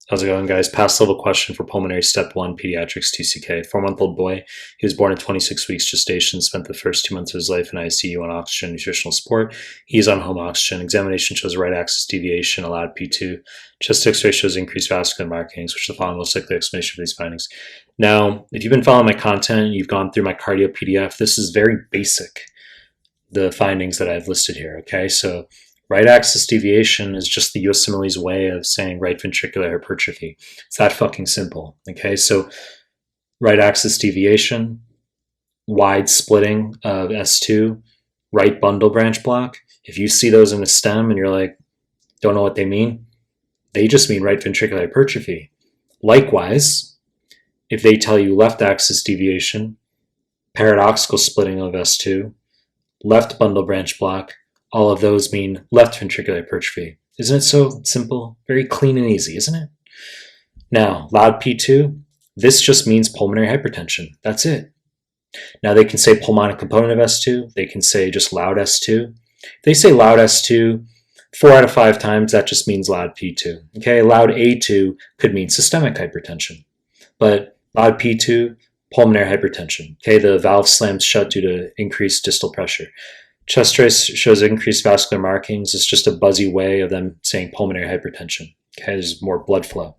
How's it going, guys? Past level question for pulmonary step 1 pediatrics TCK. 4-month-old boy. He was born at 26 weeks gestation, spent the first 2 months of his life in ICU on oxygen nutritional support. He's on home oxygen. Examination shows right axis deviation, allowed P2. Chest x-ray shows increased vascular markings, which is the following most likely explanation for these findings. Now, if you've been following my content, you've gone through my cardio PDF, this is very basic, the findings that I've listed here, okay? So right axis deviation is just the USMLE's way of saying right ventricular hypertrophy. It's that fucking simple, okay? So right axis deviation, wide splitting of S2, right bundle branch block. If you see those in a stem and you're like, don't know what they mean, they just mean right ventricular hypertrophy. Likewise, if they tell you left axis deviation, paradoxical splitting of S2, left bundle branch block, all of those mean left ventricular hypertrophy. Isn't it so simple? Very clean and easy, isn't it? Now, loud P2, this just means pulmonary hypertension. That's it. Now, they can say pulmonic component of S2. They can say just loud S2. If they say loud S2, 4 out of 5 times, that just means loud P2. Okay, loud A2 could mean systemic hypertension. But loud P2, pulmonary hypertension. Okay, the valve slams shut due to increased distal pressure. Chest trace shows increased vascular markings. It's just a buzzy way of them saying pulmonary hypertension. Okay, there's more blood flow.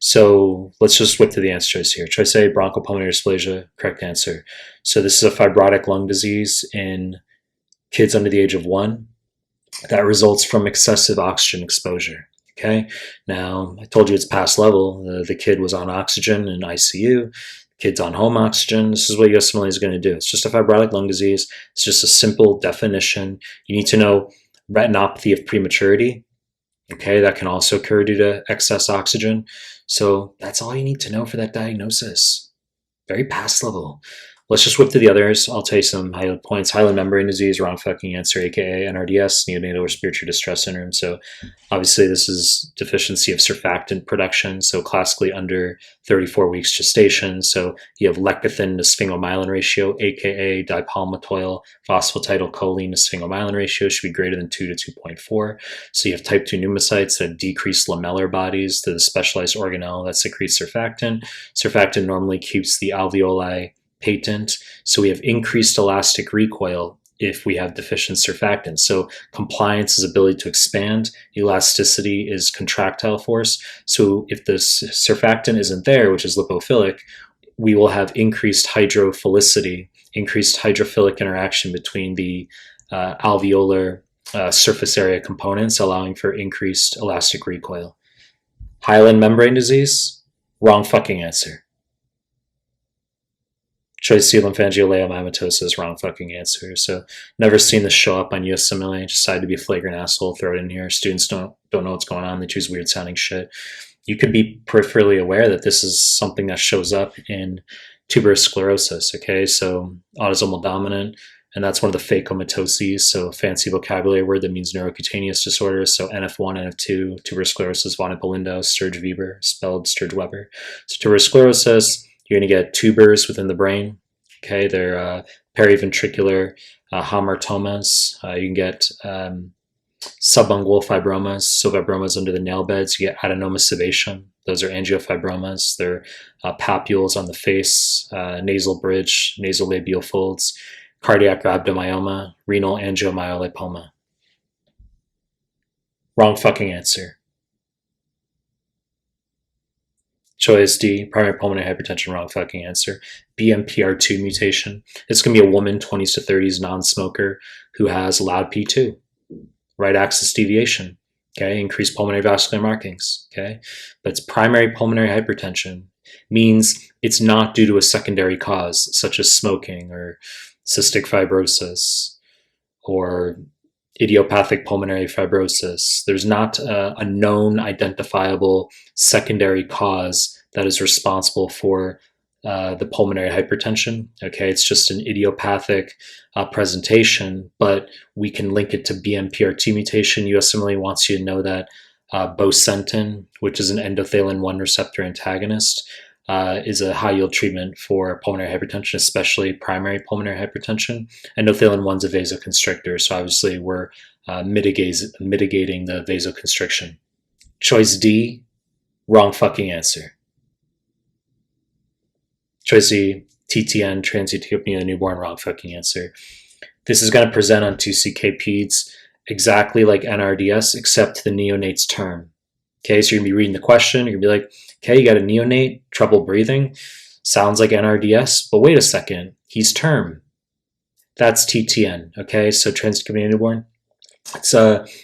So let's just whip through the answer choice here. Choice A, bronchopulmonary dysplasia, correct answer. So this is a fibrotic lung disease in kids under the age of 1 that results from excessive oxygen exposure. Okay, now I told you it's past level. The kid was on oxygen in ICU. Kids on home oxygen. This is what USMLE is going to do. It's just a fibrotic lung disease. It's just a simple definition. You need to know retinopathy of prematurity. Okay, that can also occur due to excess oxygen. So that's all you need to know for that diagnosis. Very past level. Let's just whip through the others. I'll tell you some highlight points. Hyaline membrane disease, wrong fucking answer, aka NRDS, neonatal respiratory distress syndrome. So obviously this is deficiency of surfactant production. So classically under 34 weeks gestation. So you have lecithin to sphingomyelin ratio, aka dipalmitoyl phosphatidylcholine to sphingomyelin ratio should be greater than 2 to 2.4. So you have type 2 pneumocytes that decrease lamellar bodies to the specialized organelle that secretes surfactant. Surfactant normally keeps the alveoli patent, so we have increased elastic recoil if we have deficient surfactant. So compliance is ability to expand, elasticity is contractile force. So if the surfactant isn't there, which is lipophilic, we will have increased hydrophilicity, increased hydrophilic interaction between the alveolar surface area components, allowing for increased elastic recoil. Hyaline membrane disease, wrong fucking answer. Choice C, lymphangioliomyomatosis, wrong fucking answer. So never seen this show up on USMLE. Decided to be a flagrant asshole, throw it in here. Students don't know what's going on. They choose weird sounding shit. You could be peripherally aware that this is something that shows up in tuberous sclerosis, okay? So autosomal dominant, and that's one of the phacomatoses, so fancy vocabulary word that means neurocutaneous disorders. So NF1, NF2, tuberous sclerosis, von Hippel-Lindau, Sturge-Weber, spelled Sturge-Weber. So tuberous sclerosis, you're going to get tubers within the brain. Okay, they're periventricular hamartomas. You can get subungual fibromas, so fibromas under the nail beds. You get adenoma sebaceum. Those are angiofibromas. They're papules on the face, nasal bridge, nasal labial folds, cardiac rhabdomyoma, renal angiomyolipoma. Wrong fucking answer. Choice D, primary pulmonary hypertension, wrong fucking answer. BMPR2 mutation. It's going to be a woman, 20s to 30s, non-smoker, who has loud P2, right axis deviation, okay, increased pulmonary vascular markings, okay? But it's primary pulmonary hypertension, means it's not due to a secondary cause, such as smoking or cystic fibrosis or idiopathic pulmonary fibrosis. There's not a known identifiable secondary cause that is responsible for the pulmonary hypertension. Okay, it's just an idiopathic presentation, but we can link it to BMPR2 mutation. USMLE wants you to know that bosentan, which is an endothelin-1 receptor antagonist, is a high-yield treatment for pulmonary hypertension, especially primary pulmonary hypertension. Endothelin-1 is a vasoconstrictor, so obviously we're mitigating the vasoconstriction. Choice D, Wrong fucking answer. Choice C, TTN, transient tachypnea, newborn, wrong fucking answer. This is going to present on 2CK peds exactly like NRDS, except the neonate's term. Okay, so you're going to be reading the question. You're going to be like, okay, you got a neonate, trouble breathing. Sounds like NRDS, but wait a second, he's term. That's TTN, okay? So transient tachypnea newborn. It's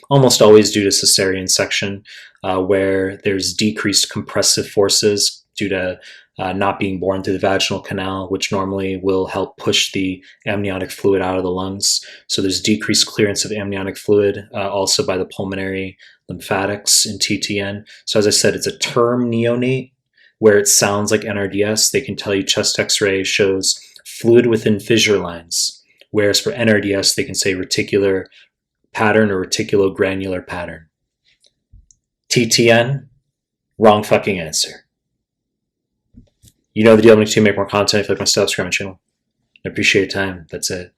almost always due to cesarean section, where there's decreased compressive forces due to not being born through the vaginal canal, which normally will help push the amniotic fluid out of the lungs. So there's decreased clearance of amniotic fluid, also by the pulmonary lymphatics in TTN. So as I said, it's a term neonate where it sounds like NRDS. They can tell you chest x-ray shows fluid within fissure lines, whereas for NRDS, they can say reticular pattern or reticulogranular pattern. TTN, wrong fucking answer. You know the deal. I'm going to make more content. If you like my stuff, subscribe my channel. I appreciate your time. That's it.